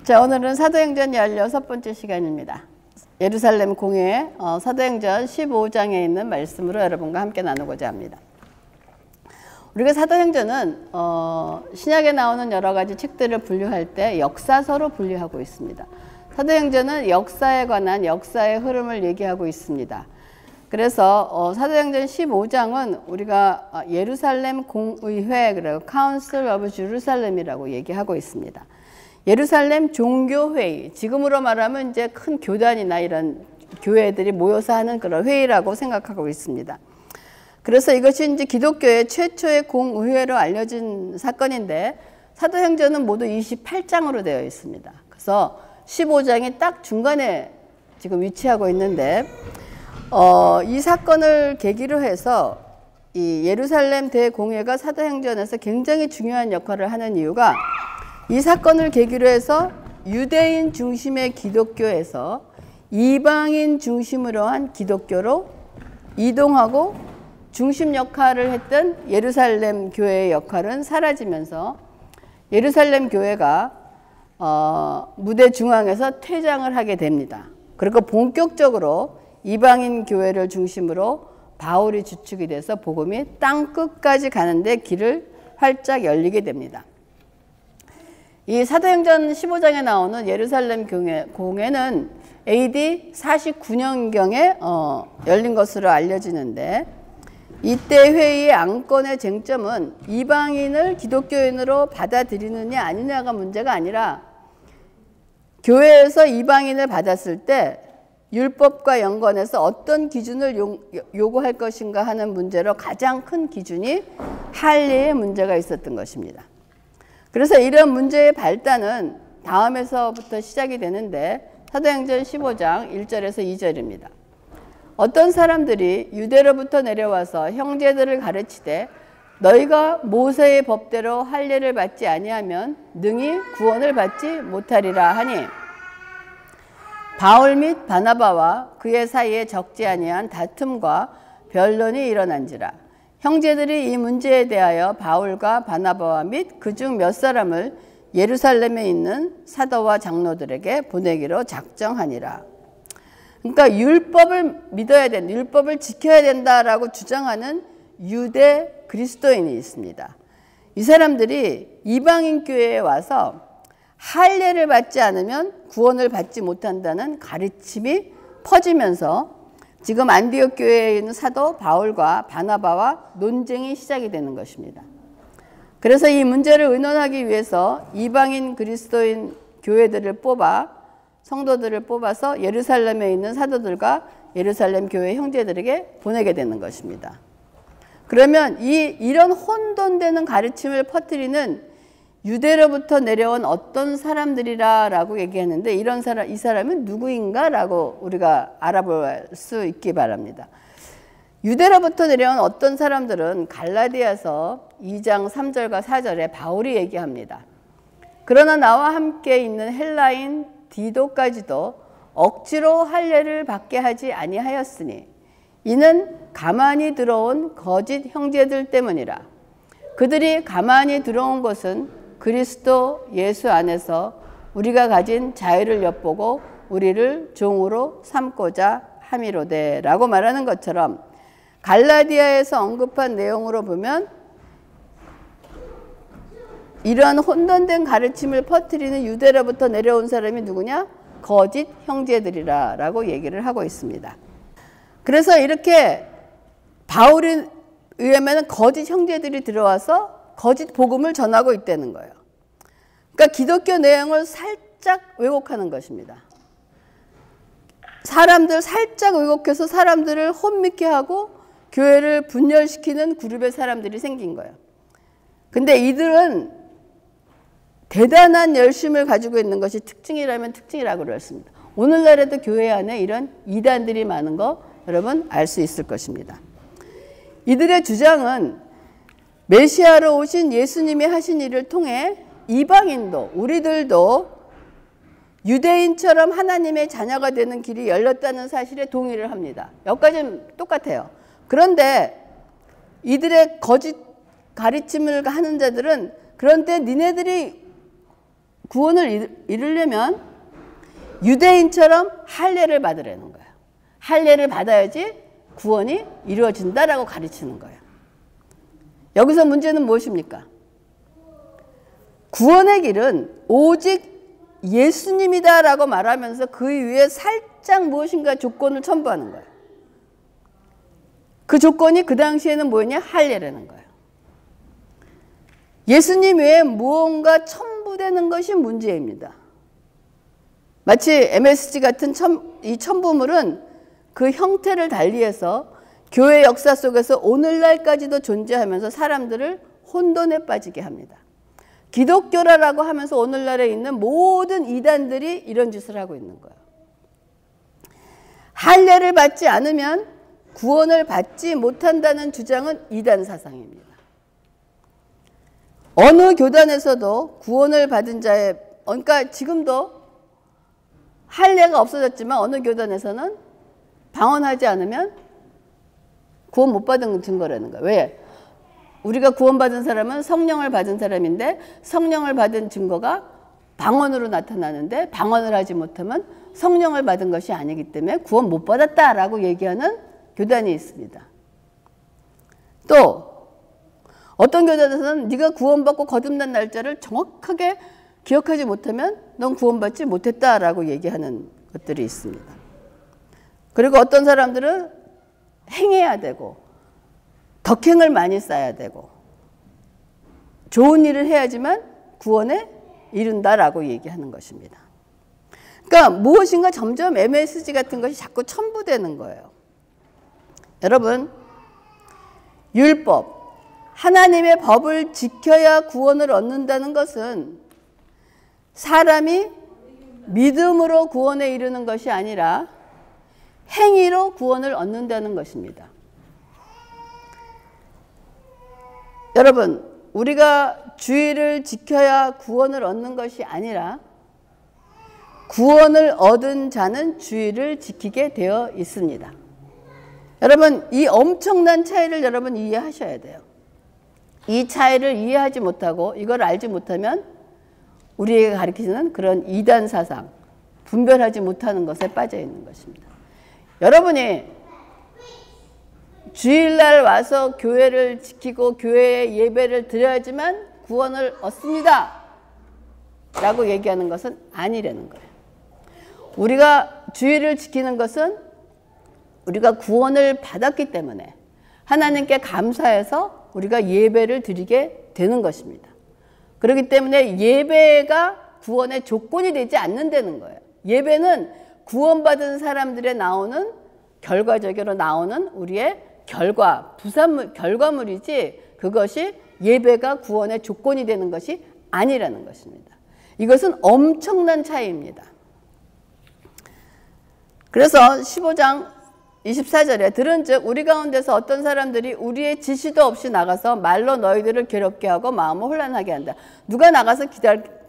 자, 오늘은 사도행전 16번째 시간입니다. 예루살렘 공회 사도행전 15장에 있는 말씀으로 여러분과 함께 나누고자 합니다. 우리가 사도행전은 신약에 나오는 여러 가지 책들을 분류할 때 역사서로 분류하고 있습니다. 사도행전은 역사에 관한 역사의 흐름을 얘기하고 있습니다. 그래서 사도행전 15장은 우리가 예루살렘 공의회, 그리고 Council of Jerusalem이라고 얘기하고 있습니다. 예루살렘 종교회의, 지금으로 말하면 이제 큰 교단이나 이런 교회들이 모여서 하는 그런 회의라고 생각하고 있습니다. 그래서 이것이 이제 기독교의 최초의 공의회로 알려진 사건인데, 사도행전은 모두 28장으로 되어 있습니다. 그래서 15장이 딱 중간에 지금 위치하고 있는데, 이 사건을 계기로 해서 이 예루살렘 대공회가 사도행전에서 굉장히 중요한 역할을 하는 이유가, 이 사건을 계기로 해서 유대인 중심의 기독교에서 이방인 중심으로 한 기독교로 이동하고, 중심 역할을 했던 예루살렘 교회의 역할은 사라지면서 예루살렘 교회가 무대 중앙에서 퇴장을 하게 됩니다. 그리고 본격적으로 이방인 교회를 중심으로 바울이 주축이 돼서 복음이 땅 끝까지 가는데 길을 활짝 열리게 됩니다. 이 사도행전 15장에 나오는 예루살렘 공회는 AD 49년경에 열린 것으로 알려지는데, 이때 회의의 안건의 쟁점은 이방인을 기독교인으로 받아들이느냐 아니냐가 문제가 아니라, 교회에서 이방인을 받았을 때 율법과 연관해서 어떤 기준을 요구할 것인가 하는 문제로 가장 큰 기준이 할례의 문제가 있었던 것입니다. 그래서 이런 문제의 발단은 다음에서부터 시작이 되는데, 사도행전 15장 1절에서 2절입니다. 어떤 사람들이 유대로부터 내려와서 형제들을 가르치되 너희가 모세의 법대로 할례를 받지 아니하면 능히 구원을 받지 못하리라 하니, 바울 및 바나바와 그의 사이에 적지 아니한 다툼과 변론이 일어난지라. 형제들이 이 문제에 대하여 바울과 바나바와 및 그중 몇 사람을 예루살렘에 있는 사도와 장로들에게 보내기로 작정하니라. 그러니까 율법을 믿어야 된다, 율법을 지켜야 된다라고 주장하는 유대 그리스도인이 있습니다. 이 사람들이 이방인 교회에 와서 할례를 받지 않으면 구원을 받지 못한다는 가르침이 퍼지면서 지금 안디옥 교회에 있는 사도 바울과 바나바와 논쟁이 시작이 되는 것입니다. 그래서 이 문제를 의논하기 위해서 이방인 그리스도인 교회들을 성도들을 뽑아서 예루살렘에 있는 사도들과 예루살렘 교회 형제들에게 보내게 되는 것입니다. 그러면 이런 혼돈되는 가르침을 퍼뜨리는 유대로부터 내려온 어떤 사람들이라고 얘기했는데, 이 사람은 누구인가 라고 우리가 알아볼 수 있기 바랍니다. 유대로부터 내려온 어떤 사람들은 갈라디아서 2장 3절과 4절에 바울이 얘기합니다. 그러나 나와 함께 있는 헬라인 디도까지도 억지로 할례를 받게 하지 아니하였으니 이는 가만히 들어온 거짓 형제들 때문이라. 그들이 가만히 들어온 것은 그리스도 예수 안에서 우리가 가진 자유를 엿보고 우리를 종으로 삼고자 함이로되 라고 말하는 것처럼, 갈라디아에서 언급한 내용으로 보면 이런 혼돈된 가르침을 퍼뜨리는 유대로부터 내려온 사람이 누구냐? 거짓 형제들이라 라고 얘기를 하고 있습니다. 그래서 이렇게 바울에 의하면 거짓 형제들이 들어와서 거짓 복음을 전하고 있다는 거예요. 그러니까 기독교 내용을 살짝 왜곡하는 것입니다. 사람들 살짝 왜곡해서 사람들을 혼미케 하고 교회를 분열시키는 그룹의 사람들이 생긴 거예요. 근데 이들은 대단한 열심을 가지고 있는 것이 특징이라면 특징이라고 그랬습니다. 오늘날에도 교회 안에 이런 이단들이 많은 거 여러분 알 수 있을 것입니다. 이들의 주장은 메시아로 오신 예수님이 하신 일을 통해 이방인도, 우리들도 유대인처럼 하나님의 자녀가 되는 길이 열렸다는 사실에 동의를 합니다. 여기까지는 똑같아요. 그런데 이들의 거짓 가르침을 하는 자들은, 그런데 니네들이 구원을 이루려면 유대인처럼 할례를 받으라는 거예요. 할례를 받아야지 구원이 이루어진다라고 가르치는 거예요. 여기서 문제는 무엇입니까? 구원의 길은 오직 예수님이다라고 말하면서 그 위에 살짝 무엇인가 조건을 첨부하는 거예요. 그 조건이 그 당시에는 뭐였냐? 할례라는 거예요. 예수님 외에 무언가 첨부되는 것이 문제입니다. 마치 MSG 같은 이 첨부물은 그 형태를 달리해서 교회 역사 속에서 오늘날까지도 존재하면서 사람들을 혼돈에 빠지게 합니다. 기독교라고 하면서 오늘날에 있는 모든 이단들이 이런 짓을 하고 있는 거예요. 할례를 받지 않으면 구원을 받지 못한다는 주장은 이단 사상입니다. 어느 교단에서도 구원을 받은 자의, 그러니까 지금도 할례가 없어졌지만 어느 교단에서는 방언하지 않으면 구원 못 받은 증거라는 거예요. 왜? 우리가 구원받은 사람은 성령을 받은 사람인데 성령을 받은 증거가 방언으로 나타나는데 방언을 하지 못하면 성령을 받은 것이 아니기 때문에 구원 못 받았다라고 얘기하는 교단이 있습니다. 또 어떤 교단에서는 네가 구원받고 거듭난 날짜를 정확하게 기억하지 못하면 넌 구원받지 못했다라고 얘기하는 것들이 있습니다. 그리고 어떤 사람들은 행해야 되고 덕행을 많이 쌓아야 되고 좋은 일을 해야지만 구원에 이른다라고 얘기하는 것입니다. 그러니까 무엇인가 점점 MSG 같은 것이 자꾸 첨부되는 거예요. 여러분, 율법, 하나님의 법을 지켜야 구원을 얻는다는 것은 사람이 믿음으로 구원에 이르는 것이 아니라 행위로 구원을 얻는다는 것입니다. 여러분, 우리가 주의를 지켜야 구원을 얻는 것이 아니라 구원을 얻은 자는 주의를 지키게 되어 있습니다. 여러분, 이 엄청난 차이를 여러분 이해하셔야 돼요. 이 차이를 이해하지 못하고 이걸 알지 못하면 우리에게 가르치는 그런 이단 사상, 분별하지 못하는 것에 빠져 있는 것입니다. 여러분이 주일날 와서 교회를 지키고 교회에 예배를 드려야지만 구원을 얻습니다 라고 얘기하는 것은 아니라는 거예요. 우리가 주일을 지키는 것은 우리가 구원을 받았기 때문에 하나님께 감사해서 우리가 예배를 드리게 되는 것입니다. 그렇기 때문에 예배가 구원의 조건이 되지 않는다는 거예요. 예배는 구원받은 사람들에 나오는 결과적으로 나오는 우리의 결과물이지 그것이 예배가 구원의 조건이 되는 것이 아니라는 것입니다. 이것은 엄청난 차이입니다. 그래서 15장 24절에 들은즉 우리 가운데서 어떤 사람들이 우리의 지시도 없이 나가서 말로 너희들을 괴롭게 하고 마음을 혼란하게 한다. 누가 나가서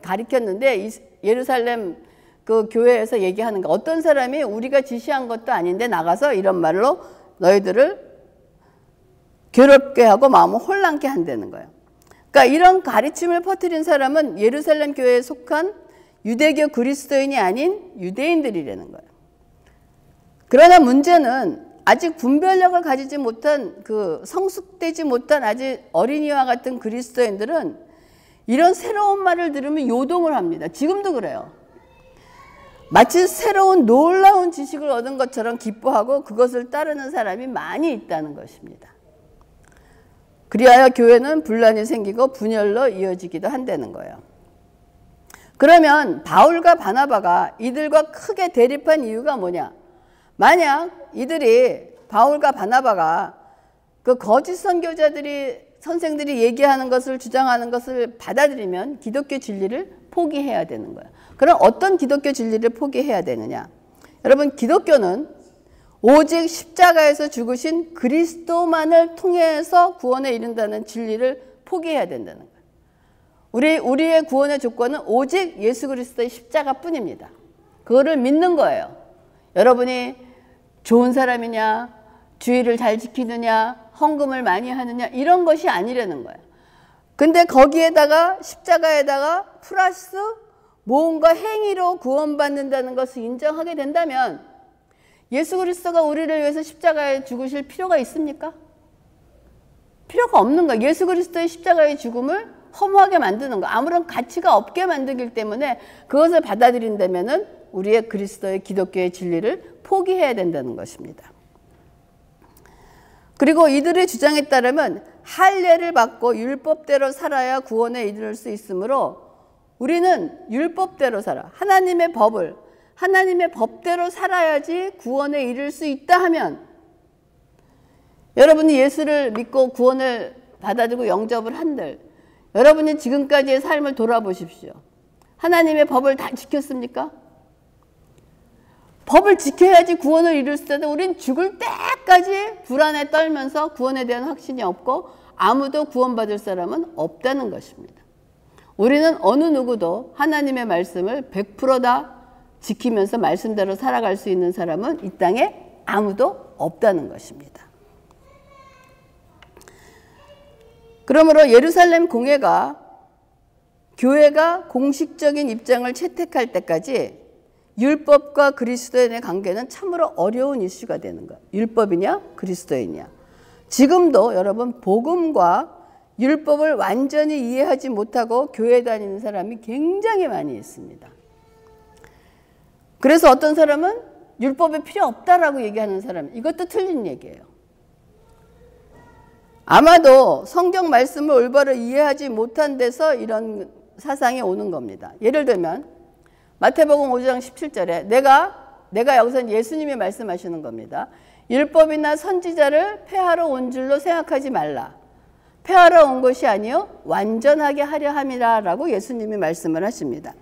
가리켰는데 예루살렘 그 교회에서 얘기하는 거, 어떤 사람이 우리가 지시한 것도 아닌데 나가서 이런 말로 너희들을 괴롭게 하고 마음을 혼란케 한다는 거예요. 그러니까 이런 가르침을 퍼뜨린 사람은 예루살렘 교회에 속한 유대교 그리스도인이 아닌 유대인들이라는 거예요. 그러나 문제는 아직 분별력을 가지지 못한 그 성숙되지 못한 아직 어린이와 같은 그리스도인들은 이런 새로운 말을 들으면 요동을 합니다. 지금도 그래요. 마치 새로운 놀라운 지식을 얻은 것처럼 기뻐하고 그것을 따르는 사람이 많이 있다는 것입니다. 그리하여 교회는 분란이 생기고 분열로 이어지기도 한다는 거예요. 그러면 바울과 바나바가 이들과 크게 대립한 이유가 뭐냐? 만약 이들이 바울과 바나바가 그 거짓 선생들이 얘기하는 것을 주장하는 것을 받아들이면 기독교 진리를 포기해야 되는 거예요. 그럼 어떤 기독교 진리를 포기해야 되느냐? 여러분, 기독교는 오직 십자가에서 죽으신 그리스도만을 통해서 구원에 이른다는 진리를 포기해야 된다는 거예요. 우리의 구원의 조건은 오직 예수 그리스도의 십자가뿐입니다. 그거를 믿는 거예요. 여러분이 좋은 사람이냐, 주의를 잘 지키느냐, 헌금을 많이 하느냐, 이런 것이 아니라는 거예요. 근데 거기에다가 십자가에다가 플러스 뭔가 행위로 구원받는다는 것을 인정하게 된다면 예수 그리스도가 우리를 위해서 십자가에 죽으실 필요가 있습니까? 필요가 없는 거예요. 예수 그리스도의 십자가의 죽음을 허무하게 만드는 거, 아무런 가치가 없게 만들기 때문에 그것을 받아들인다면은 우리의 그리스도의 기독교의 진리를 포기해야 된다는 것입니다. 그리고 이들의 주장에 따르면 할례를 받고 율법대로 살아야 구원에 이를 수 있으므로 우리는 율법대로 살아, 하나님의 법대로 살아야지 구원에 이를 수 있다 하면, 여러분이 예수를 믿고 구원을 받아들이고 영접을 한들 여러분이 지금까지의 삶을 돌아보십시오. 하나님의 법을 다 지켰습니까? 법을 지켜야지 구원을 이룰 수 있는데 우린 죽을 때까지 불안에 떨면서 구원에 대한 확신이 없고 아무도 구원받을 사람은 없다는 것입니다. 우리는 어느 누구도 하나님의 말씀을 100% 다 지키면서 말씀대로 살아갈 수 있는 사람은 이 땅에 아무도 없다는 것입니다. 그러므로 예루살렘 공회가 교회가 공식적인 입장을 채택할 때까지 율법과 그리스도인의 관계는 참으로 어려운 이슈가 되는 거예요. 율법이냐 그리스도이냐. 지금도 여러분 복음과 율법을 완전히 이해하지 못하고 교회 다니는 사람이 굉장히 많이 있습니다. 그래서 어떤 사람은 율법이 필요 없다라고 얘기하는 사람, 이것도 틀린 얘기예요. 아마도 성경 말씀을 올바로 이해하지 못한 데서 이런 사상이 오는 겁니다. 예를 들면 마태복음 5장 17절에 내가 여기서 예수님이 말씀하시는 겁니다. 율법이나 선지자를 폐하러 온 줄로 생각하지 말라. 폐하러 온 것이 아니요 완전하게 하려 함이라 라고 예수님이 말씀을 하십니다.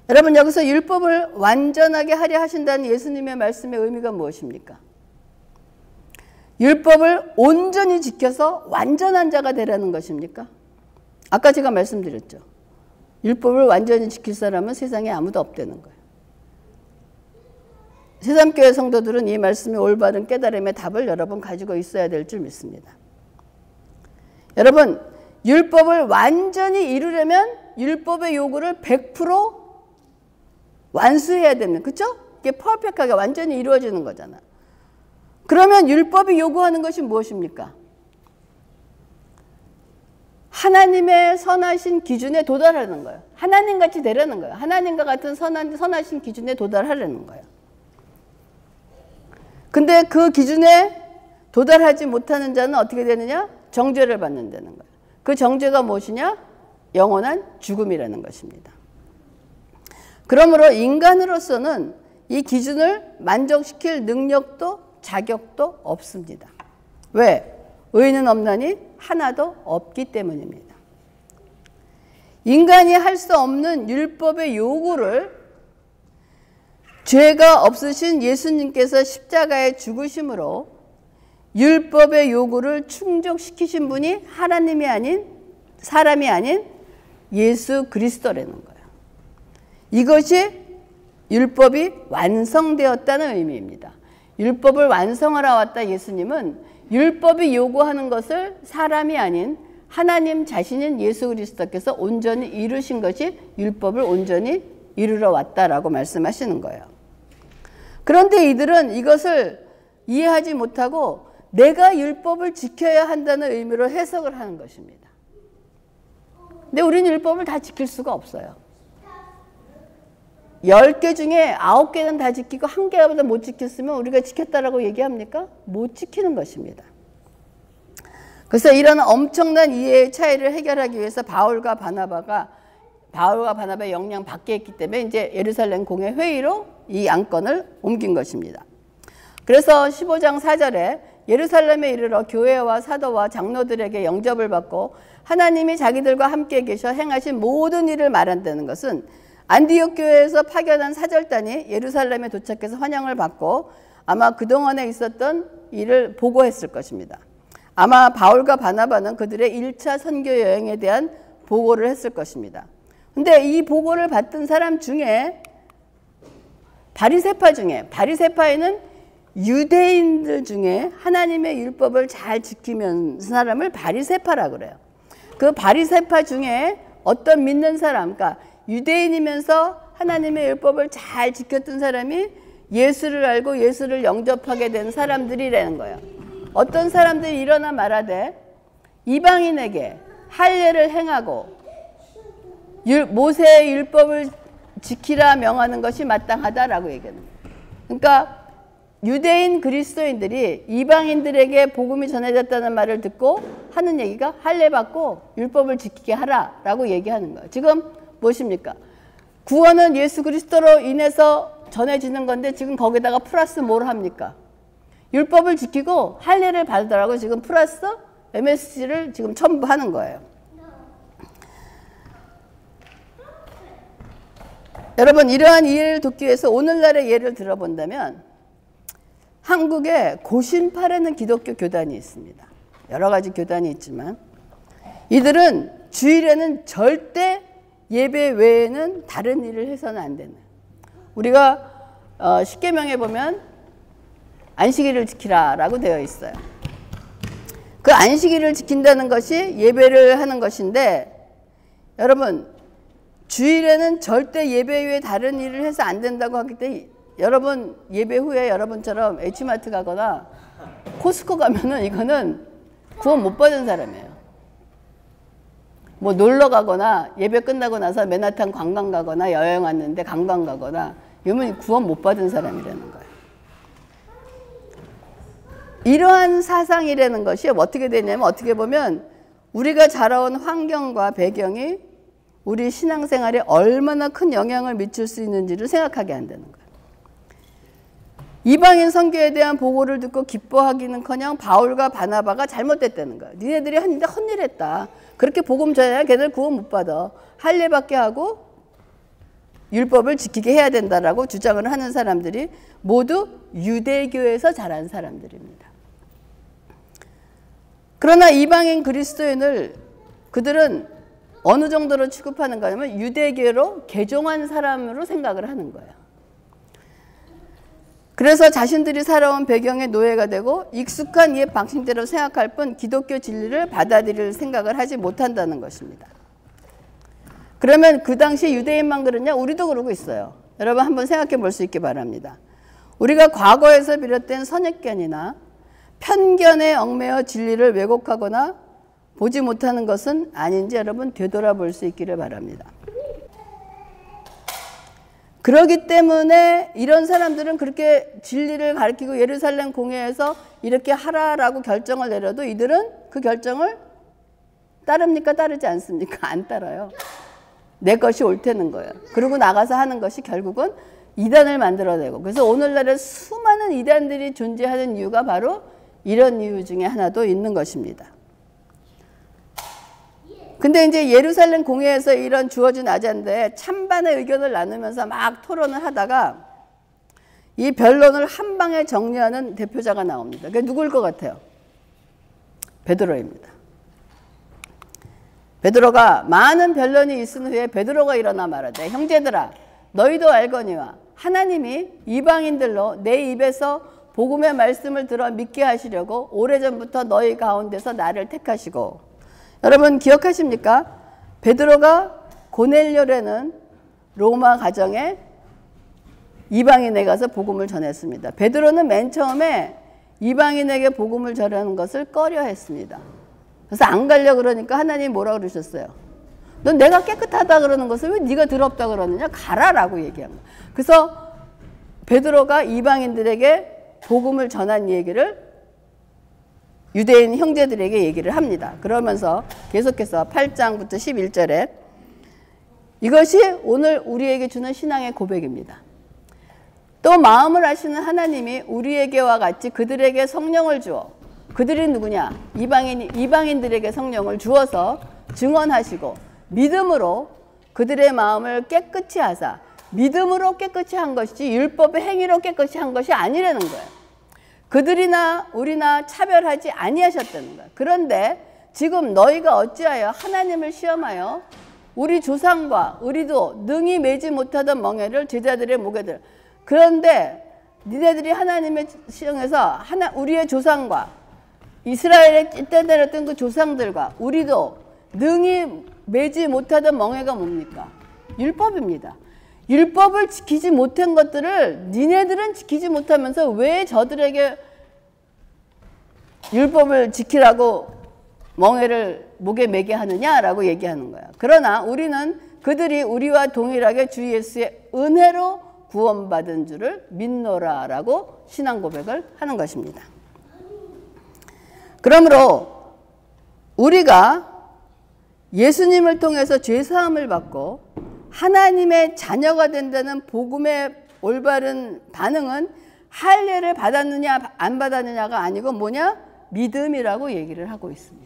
여러분, 여기서 율법을 완전하게 하려 하신다는 예수님의 말씀의 의미가 무엇입니까? 율법을 온전히 지켜서 완전한 자가 되라는 것입니까? 아까 제가 말씀드렸죠. 율법을 완전히 지킬 사람은 세상에 아무도 없다는 거예요. 새삼교회 성도들은 이 말씀의 올바른 깨달음의 답을 여러분 가지고 있어야 될 줄 믿습니다. 여러분, 율법을 완전히 이루려면 율법의 요구를 100% 완수해야 됩니다. 그렇죠? 이게 퍼펙트하게 완전히 이루어지는 거잖아. 그러면 율법이 요구하는 것이 무엇입니까? 하나님의 선하신 기준에 도달하는 거예요. 하나님같이 되려는 거예요. 하나님과 같은 선하신 기준에 도달하려는 거예요. 근데 그 기준에 도달하지 못하는 자는 어떻게 되느냐? 정죄를 받는다는 거예요. 그 정죄가 무엇이냐? 영원한 죽음이라는 것입니다. 그러므로 인간으로서는 이 기준을 만족시킬 능력도 자격도 없습니다. 왜? 의인은 없나니 하나도 없기 때문입니다. 인간이 할 수 없는 율법의 요구를 죄가 없으신 예수님께서 십자가에 죽으심으로 율법의 요구를 충족시키신 분이 하나님이 아닌 사람이 아닌 예수 그리스도라는 거예요. 이것이 율법이 완성되었다는 의미입니다. 율법을 완성하러 왔다 예수님은 율법이 요구하는 것을 사람이 아닌 하나님 자신인 예수 그리스도께서 온전히 이루신 것이 율법을 온전히 이루러 왔다라고 말씀하시는 거예요. 그런데 이들은 이것을 이해하지 못하고 내가 율법을 지켜야 한다는 의미로 해석을 하는 것입니다. 근데 우리는 율법을 다 지킬 수가 없어요. 10개 중에 9개는 다 지키고 1개보다 못 지켰으면 우리가 지켰다라고 얘기합니까? 못 지키는 것입니다. 그래서 이런 엄청난 이해의 차이를 해결하기 위해서 바울과 바나바의 역량 밖에 있기 때문에 이제 예루살렘 공회 회의로 이 안건을 옮긴 것입니다. 그래서 15장 4절에 예루살렘에 이르러 교회와 사도와 장로들에게 영접을 받고 하나님이 자기들과 함께 계셔 행하신 모든 일을 말한다는 것은 안디옥 교회에서 파견한 사절단이 예루살렘에 도착해서 환영을 받고 아마 그동안에 있었던 일을 보고했을 것입니다. 아마 바울과 바나바는 그들의 1차 선교 여행에 대한 보고를 했을 것입니다. 근데 이 보고를 받던 사람 중에 바리새파에는 유대인들 중에 하나님의 율법을 잘 지키면서 사람을 바리새파라고 그래요. 그 바리새파 중에 어떤 믿는 사람, 그러니까 유대인이면서 하나님의 율법을 잘 지켰던 사람이 예수를 알고 예수를 영접하게 된 사람들이라는 거예요. 어떤 사람들이 일어나 말하되 이방인에게 할례를 행하고 모세의 율법을 지키라 명하는 것이 마땅하다라고 얘기하는 거예요. 그러니까 유대인 그리스도인들이 이방인들에게 복음이 전해졌다는 말을 듣고 하는 얘기가 할례 받고 율법을 지키게 하라라고 얘기하는 거예요. 지금 무엇입니까? 구원은 예수 그리스도로 인해서 전해지는 건데 지금 거기다가 플러스 뭘 합니까? 율법을 지키고 할례를 받으라고 지금 플러스 MSG를 지금 첨부하는 거예요. 여러분, 이러한 이해를 돕기 위해서 오늘날의 예를 들어본다면 한국에 고신파라는 기독교 교단이 있습니다. 여러 가지 교단이 있지만 이들은 주일에는 절대 예배 외에는 다른 일을 해서는 안 되는, 우리가 십계명에 보면 안식일을 지키라 라고 되어 있어요. 그 안식일을 지킨다는 것이 예배를 하는 것인데, 여러분 주일에는 절대 예배 외에 다른 일을 해서 안 된다고 하기 때문에 여러분 예배 후에 여러분처럼 H마트 가거나 코스코 가면은 이거는 구원 못 받은 사람이에요. 뭐 놀러 가거나 예배 끝나고 나서 맨하탄 관광 가거나 여행 왔는데 관광 가거나 이러면 구원 못 받은 사람이라는 거예요. 이러한 사상이라는 것이 어떻게 되냐면, 어떻게 보면 우리가 자라온 환경과 배경이 우리 신앙생활에 얼마나 큰 영향을 미칠 수 있는지를 생각하게 한다는 거예요. 이방인 선교에 대한 보고를 듣고 기뻐하기는커녕 바울과 바나바가 잘못됐다는 거예요. 니네들이 헛일했다. 그렇게 복음 전해야 걔들 구원 못 받아. 할례 받게 하고 율법을 지키게 해야 된다라고 주장을 하는 사람들이 모두 유대교에서 자란 사람들입니다. 그러나 이방인 그리스도인을 그들은 어느 정도로 취급하는 거냐면 유대교로 개종한 사람으로 생각을 하는 거예요. 그래서 자신들이 살아온 배경의 노예가 되고 익숙한 옛 방식대로 생각할 뿐 기독교 진리를 받아들일 생각을 하지 못한다는 것입니다. 그러면 그 당시 유대인만 그러냐? 우리도 그러고 있어요. 여러분 한번 생각해 볼 수 있기 바랍니다. 우리가 과거에서 비롯된 선입견이나 편견에 얽매여 진리를 왜곡하거나 보지 못하는 것은 아닌지 여러분 되돌아볼 수 있기를 바랍니다. 그렇기 때문에 이런 사람들은 그렇게 진리를 가르치고 예루살렘 공회에서 이렇게 하라라고 결정을 내려도 이들은 그 결정을 따릅니까? 따르지 않습니까? 안 따라요. 내 것이 옳다는 거예요. 그러고 나가서 하는 것이 결국은 이단을 만들어내고, 그래서 오늘날에 수많은 이단들이 존재하는 이유가 바로 이런 이유 중에 하나도 있는 것입니다. 근데 이제 예루살렘 공회에서 이런 주어진 아젠다에 찬반의 의견을 나누면서 막 토론을 하다가 이 변론을 한 방에 정리하는 대표자가 나옵니다. 그게 누구일 것 같아요? 베드로입니다. 베드로가 많은 변론이 있은 후에 베드로가 일어나 말하되, 형제들아 너희도 알거니와 하나님이 이방인들로 내 입에서 복음의 말씀을 들어 믿게 하시려고 오래전부터 너희 가운데서 나를 택하시고, 여러분 기억하십니까? 베드로가 고넬료라는 로마 가정에 이방인에 가서 복음을 전했습니다. 베드로는 맨 처음에 이방인에게 복음을 전하는 것을 꺼려 했습니다. 그래서 안 가려고 그러니까 하나님이 뭐라고 그러셨어요? 넌 내가 깨끗하다 그러는 것을 왜 네가 더럽다 그러느냐? 가라라고 얘기한 거예요. 그래서 베드로가 이방인들에게 복음을 전한 얘기를 유대인 형제들에게 얘기를 합니다. 그러면서 계속해서 8장부터 11절에 이것이 오늘 우리에게 주는 신앙의 고백입니다. 또 마음을 아시는 하나님이 우리에게와 같이 그들에게 성령을 주어, 그들이 누구냐? 이방인들에게 성령을 주어서 증언하시고 믿음으로 그들의 마음을 깨끗이 하사, 믿음으로 깨끗이 한 것이지 율법의 행위로 깨끗이 한 것이 아니라는 거예요. 그들이나 우리나 차별하지 아니하셨다는 거야. 그런데 지금 너희가 어찌하여 하나님을 시험하여 우리 조상과 우리도 능히 매지 못하던 멍에를 제자들의 목에 들. 그런데 니네들이 하나님의 시험에서 우리의 조상과 이스라엘의 때 내렸던 그 조상들과 우리도 능히 매지 못하던 멍에가 뭡니까? 율법입니다. 율법을 지키지 못한 것들을 니네들은 지키지 못하면서 왜 저들에게 율법을 지키라고 멍에를 목에 매게 하느냐라고 얘기하는 거야. 그러나 우리는 그들이 우리와 동일하게 주 예수의 은혜로 구원받은 줄을 믿노라라고 신앙 고백을 하는 것입니다. 그러므로 우리가 예수님을 통해서 죄사함을 받고 하나님의 자녀가 된다는 복음의 올바른 반응은 할례를 받았느냐 안 받았느냐가 아니고 뭐냐? 믿음이라고 얘기를 하고 있습니다.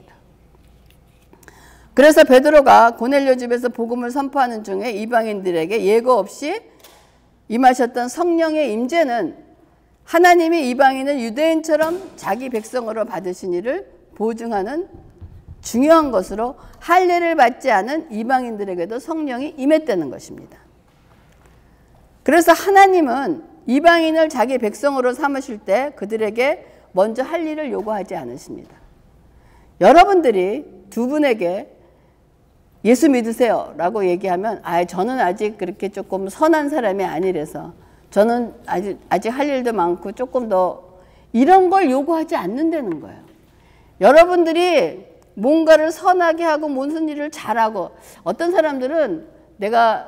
그래서 베드로가 고넬료 집에서 복음을 선포하는 중에 이방인들에게 예고 없이 임하셨던 성령의 임재는 하나님이 이방인을 유대인처럼 자기 백성으로 받으신 이를 보증하는 중요한 것으로 할례를 받지 않은 이방인들에게도 성령이 임했다는 것입니다. 그래서 하나님은 이방인을 자기 백성으로 삼으실 때 그들에게 먼저 할 일을 요구하지 않으십니다. 여러분들이 두 분에게 예수 믿으세요 라고 얘기하면 저는 아직 그렇게 조금 선한 사람이 아니라서 저는 아직 할 일도 많고 조금 더 이런 걸 요구하지 않는다는 거예요. 여러분들이 뭔가를 선하게 하고 무슨 일을 잘하고 어떤 사람들은 내가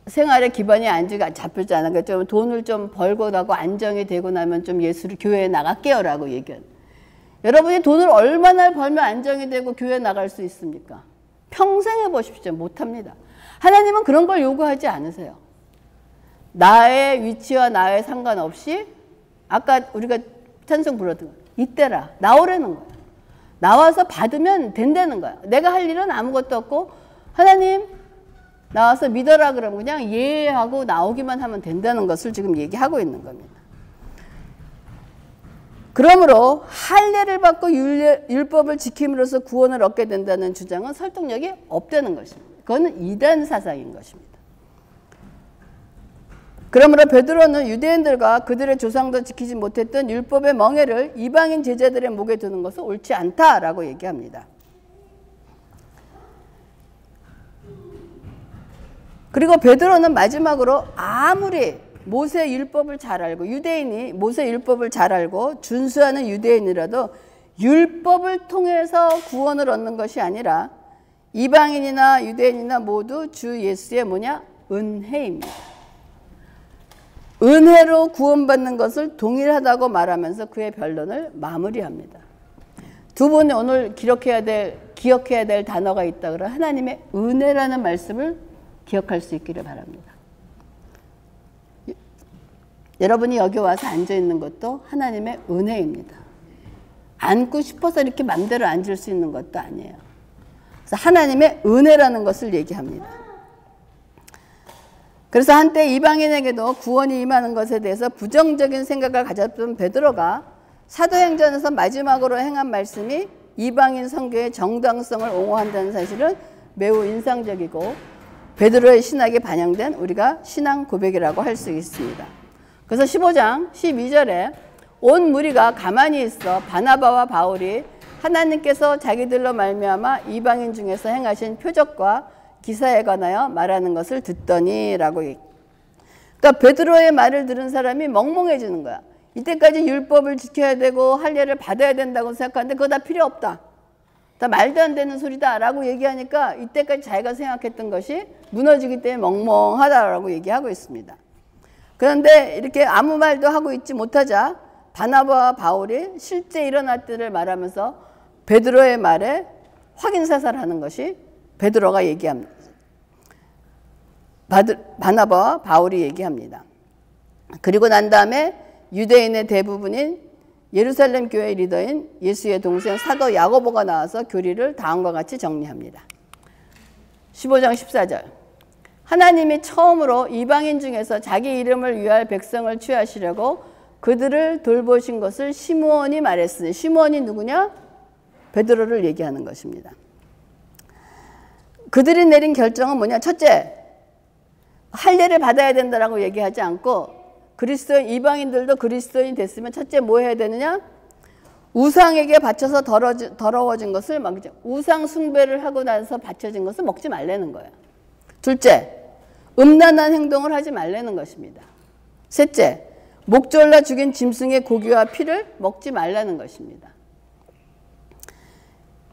생활의 기반이 잡혔지 않아. 좀 돈을 좀 벌고 나고 안정이 되고 나면 좀 예수를 교회에 나갈게요 라고 얘기해요. 여러분이 돈을 얼마나 벌면 안정이 되고 교회에 나갈 수 있습니까? 평생 해보십시오. 못합니다. 하나님은 그런 걸 요구하지 않으세요. 나의 위치와 나의 상관없이 아까 우리가 찬송 불렀던 거 이때라 나오라는 거예요. 나와서 받으면 된다는 거야. 내가 할 일은 아무것도 없고 하나님 나와서 믿어라 그러면 그냥 예하고 나오기만 하면 된다는 것을 지금 얘기하고 있는 겁니다. 그러므로 할례를 받고 율법을 지킴으로써 구원을 얻게 된다는 주장은 설득력이 없다는 것입니다. 그거는 이단 사상인 것입니다. 그러므로 베드로는 유대인들과 그들의 조상도 지키지 못했던 율법의 멍에를 이방인 제자들의 목에 두는 것은 옳지 않다라고 얘기합니다. 그리고 베드로는 마지막으로 아무리 모세 율법을 잘 알고 유대인이 모세 율법을 잘 알고 준수하는 유대인이라도 율법을 통해서 구원을 얻는 것이 아니라 이방인이나 유대인이나 모두 주 예수의 은혜입니다. 은혜로 구원받는 것을 동일하다고 말하면서 그의 변론을 마무리합니다. 두 분이 오늘 기억해야 될 단어가 있다 그러면 하나님의 은혜라는 말씀을 기억할 수 있기를 바랍니다. 여러분이 여기 와서 앉아 있는 것도 하나님의 은혜입니다. 앉고 싶어서 이렇게 맘대로 앉을 수 있는 것도 아니에요. 그래서 하나님의 은혜라는 것을 얘기합니다. 그래서 한때 이방인에게도 구원이 임하는 것에 대해서 부정적인 생각을 가졌던 베드로가 사도행전에서 마지막으로 행한 말씀이 이방인 선교의 정당성을 옹호한다는 사실은 매우 인상적이고 베드로의 신학이 반영된 우리가 신앙 고백이라고 할 수 있습니다. 그래서 15장 12절에 온 무리가 가만히 있어 바나바와 바울이 하나님께서 자기들로 말미암아 이방인 중에서 행하신 표적과 기사에 관하여 말하는 것을 듣더니 라고 그러니까 베드로의 말을 들은 사람이 멍멍해지는 거야. 이때까지 율법을 지켜야 되고 할례를 받아야 된다고 생각하는데 그거 다 필요 없다. 다 말도 안 되는 소리다 라고 얘기하니까 이때까지 자기가 생각했던 것이 무너지기 때문에 멍멍하다라고 얘기하고 있습니다. 그런데 이렇게 아무 말도 하고 있지 못하자 바나바와 바울이 실제 일어났들을 말하면서 베드로의 말에 확인사살하는 것이 베드로가 얘기합니다. 바나바와 바울이 얘기합니다. 그리고 난 다음에 유대인의 대부분인 예루살렘 교회 리더인 예수의 동생 사도 야고보가 나와서 교리를 다음과 같이 정리합니다. 15장 14절 하나님이 처음으로 이방인 중에서 자기 이름을 위할 백성을 취하시려고 그들을 돌보신 것을 시므온이 말했으니 시므온이 누구냐? 베드로를 얘기하는 것입니다. 그들이 내린 결정은 뭐냐? 첫째, 할례를 받아야 된다라고 얘기하지 않고 이방인들도 그리스도인 됐으면 첫째 뭐 해야 되느냐? 우상에게 바쳐서 더러워진 것을 먹지, 우상 숭배를 하고 나서 바쳐진 것을 먹지 말라는 거예요. 둘째, 음란한 행동을 하지 말라는 것입니다. 셋째, 목졸라 죽인 짐승의 고기와 피를 먹지 말라는 것입니다.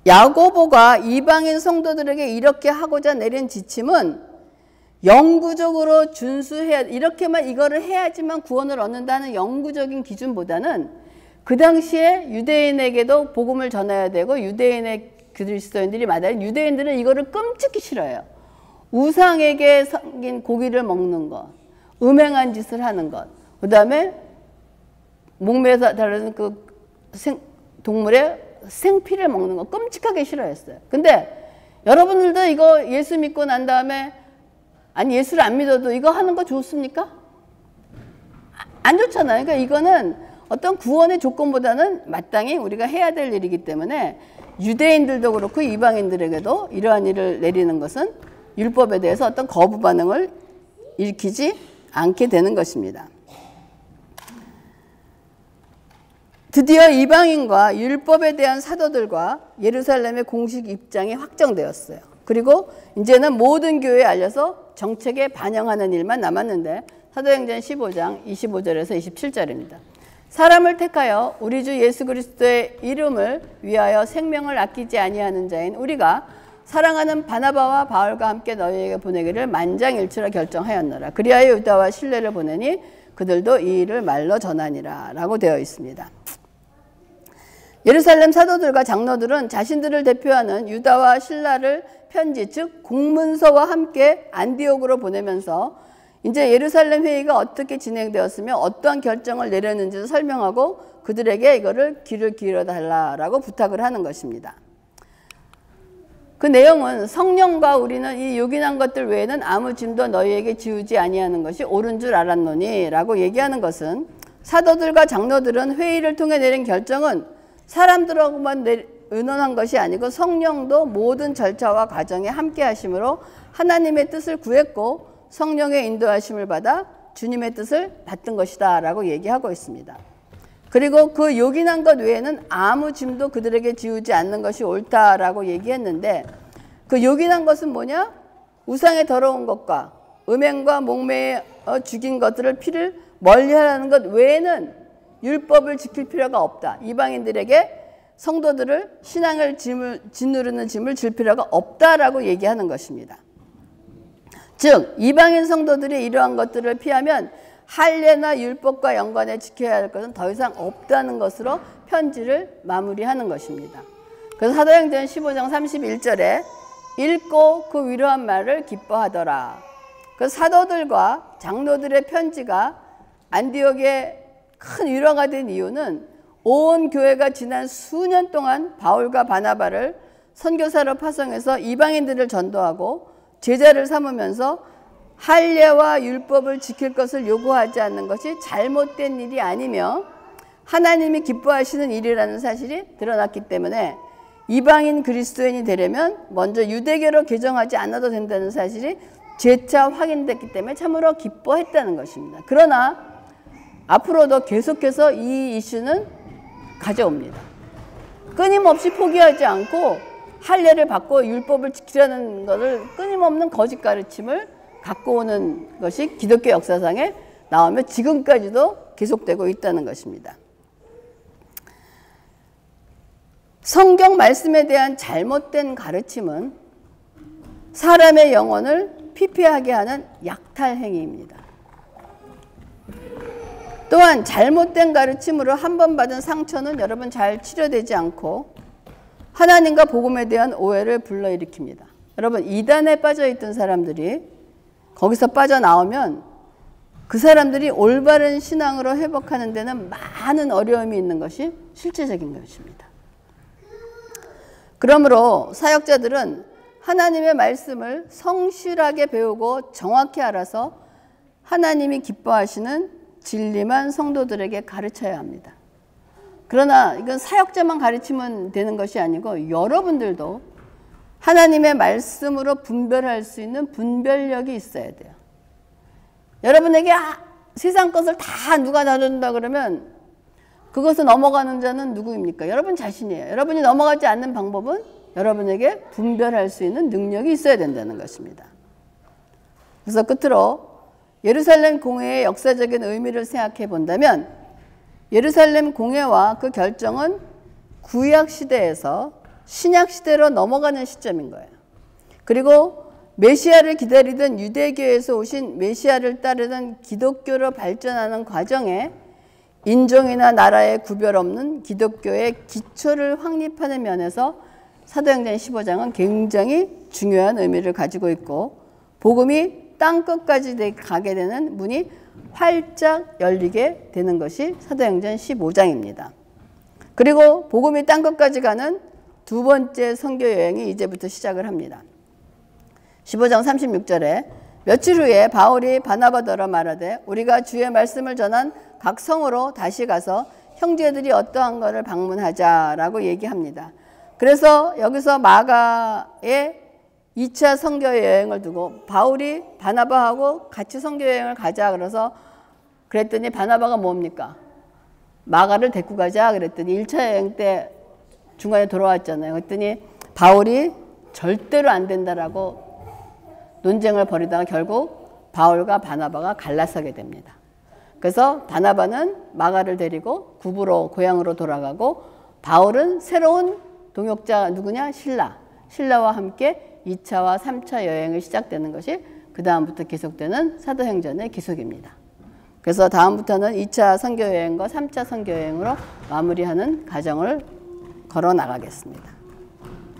야고보가 이방인 성도들에게 이렇게 하고자 내린 지침은 영구적으로 준수해야, 이렇게만 이거를 해야지만 구원을 얻는다는 영구적인 기준보다는 그 당시에 유대인에게도 복음을 전해야 되고 유대인의 그리스도인들이 많아요. 유대인들은 이거를 끔찍히 싫어해요. 우상에게 생긴 고기를 먹는 것, 음행한 짓을 하는 것, 그 다음에 목매에서 다루는 그 동물의 생피를 먹는 거 끔찍하게 싫어했어요. 근데 여러분들도 이거 예수 믿고 난 다음에, 아니 예수를 안 믿어도 이거 하는 거 좋습니까? 안 좋잖아요. 그러니까 이거는 어떤 구원의 조건보다는 마땅히 우리가 해야 될 일이기 때문에 유대인들도 그렇고 이방인들에게도 이러한 일을 내리는 것은 율법에 대해서 어떤 거부 반응을 일으키지 않게 되는 것입니다. 드디어 이방인과 율법에 대한 사도들과 예루살렘의 공식 입장이 확정되었어요. 그리고 이제는 모든 교회에 알려서 정책에 반영하는 일만 남았는데 사도행전 15장 25절에서 27절입니다. 사람을 택하여 우리 주 예수 그리스도의 이름을 위하여 생명을 아끼지 아니하는 자인 우리가 사랑하는 바나바와 바울과 함께 너희에게 보내기를 만장일치로 결정하였노라. 그리하여 유다와 실레를 보내니 그들도 이 일을 말로 전하니라 라고 되어 있습니다. 예루살렘 사도들과 장로들은 자신들을 대표하는 유다와 실라를 편지, 즉 공문서와 함께 안디옥으로 보내면서 이제 예루살렘 회의가 어떻게 진행되었으며 어떠한 결정을 내렸는지도 설명하고 그들에게 이거를 귀를 기울여 달라라고 부탁을 하는 것입니다. 그 내용은 성령과 우리는 이 요긴한 것들 외에는 아무 짐도 너희에게 지우지 아니하는 것이 옳은 줄 알았노니 라고 얘기하는 것은 사도들과 장로들은 회의를 통해 내린 결정은 사람들하고만 의논한 것이 아니고 성령도 모든 절차와 과정에 함께 하심으로 하나님의 뜻을 구했고 성령의 인도하심을 받아 주님의 뜻을 받던 것이다 라고 얘기하고 있습니다. 그리고 그 요긴한 것 외에는 아무 짐도 그들에게 지우지 않는 것이 옳다라고 얘기했는데 그 요긴한 것은 뭐냐? 우상의 더러운 것과 음행과 목매에 죽인 것들을 피를 멀리하라는 것 외에는 율법을 지킬 필요가 없다. 이방인들에게 성도들을 신앙을 짓누르는 짐을 줄 필요가 없다라고 얘기하는 것입니다. 즉 이방인 성도들이 이러한 것들을 피하면 할례나 율법과 연관해 지켜야 할 것은 더 이상 없다는 것으로 편지를 마무리하는 것입니다. 그래서 사도행전 15장 31절에 읽고 그 위로한 말을 기뻐하더라. 그 사도들과 장로들의 편지가 안디옥에 큰 위로가 된 이유는 온 교회가 지난 수년 동안 바울과 바나바를 선교사로 파송해서 이방인들을 전도하고 제자를 삼으면서 할례와 율법을 지킬 것을 요구하지 않는 것이 잘못된 일이 아니며 하나님이 기뻐하시는 일이라는 사실이 드러났기 때문에 이방인 그리스도인이 되려면 먼저 유대교로 개정하지 않아도 된다는 사실이 재차 확인됐기 때문에 참으로 기뻐했다는 것입니다. 그러나 앞으로도 계속해서 이 이슈는 가져옵니다. 끊임없이 포기하지 않고 할례를 받고 율법을 지키라는 것을 끊임없는 거짓 가르침을 갖고 오는 것이 기독교 역사상에 나오며 지금까지도 계속되고 있다는 것입니다. 성경 말씀에 대한 잘못된 가르침은 사람의 영혼을 피폐하게 하는 약탈 행위입니다. 또한 잘못된 가르침으로 한 번 받은 상처는 여러분 잘 치료되지 않고 하나님과 복음에 대한 오해를 불러일으킵니다. 여러분 이단에 빠져있던 사람들이 거기서 빠져나오면 그 사람들이 올바른 신앙으로 회복하는 데는 많은 어려움이 있는 것이 실제적인 것입니다. 그러므로 사역자들은 하나님의 말씀을 성실하게 배우고 정확히 알아서 하나님이 기뻐하시는 진리만 성도들에게 가르쳐야 합니다. 그러나 이건 사역자만 가르치면 되는 것이 아니고 여러분들도 하나님의 말씀으로 분별할 수 있는 분별력이 있어야 돼요. 여러분에게 세상 것을 다 누가 다룬다 그러면 그것을 넘어가는 자는 누구입니까? 여러분 자신이에요. 여러분이 넘어가지 않는 방법은 여러분에게 분별할 수 있는 능력이 있어야 된다는 것입니다. 그래서 끝으로 예루살렘 공회의 역사적인 의미를 생각해 본다면 예루살렘 공회와 그 결정은 구약 시대에서 신약 시대로 넘어가는 시점인 거예요. 그리고 메시아를 기다리던 유대교에서 오신 메시아를 따르던 기독교로 발전하는 과정에 인종이나 나라의 구별 없는 기독교의 기초를 확립하는 면에서 사도행전 15장은 굉장히 중요한 의미를 가지고 있고 복음이 땅끝까지 가게 되는 문이 활짝 열리게 되는 것이 사도행전 15장입니다. 그리고 복음이 땅끝까지 가는 두 번째 선교 여행이 이제부터 시작을 합니다. 15장 36절에 며칠 후에 바울이 바나바더러 말하되 우리가 주의 말씀을 전한 각 성으로 다시 가서 형제들이 어떠한 것을 방문하자라고 얘기합니다. 그래서 여기서 마가의 2차 선교 여행을 두고 바울이 바나바하고 같이 선교 여행을 가자 그랬더니 바나바가 뭡니까? 마가를 데리고 가자 그랬더니 1차 여행 때 중간에 돌아왔잖아요. 그랬더니 바울이 절대로 안 된다라고 논쟁을 벌이다가 결국 바울과 바나바가 갈라서게 됩니다. 그래서 바나바는 마가를 데리고 구부로 고향으로 돌아가고 바울은 새로운 동역자 누구냐? 신라와 함께 2차와 3차 여행이 시작되는 것이 그 다음부터 계속되는 사도행전의 기속입니다. 그래서 다음부터는 2차 선교 여행과 3차 선교 여행으로 마무리하는 과정을 걸어 나가겠습니다.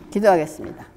기도하겠습니다.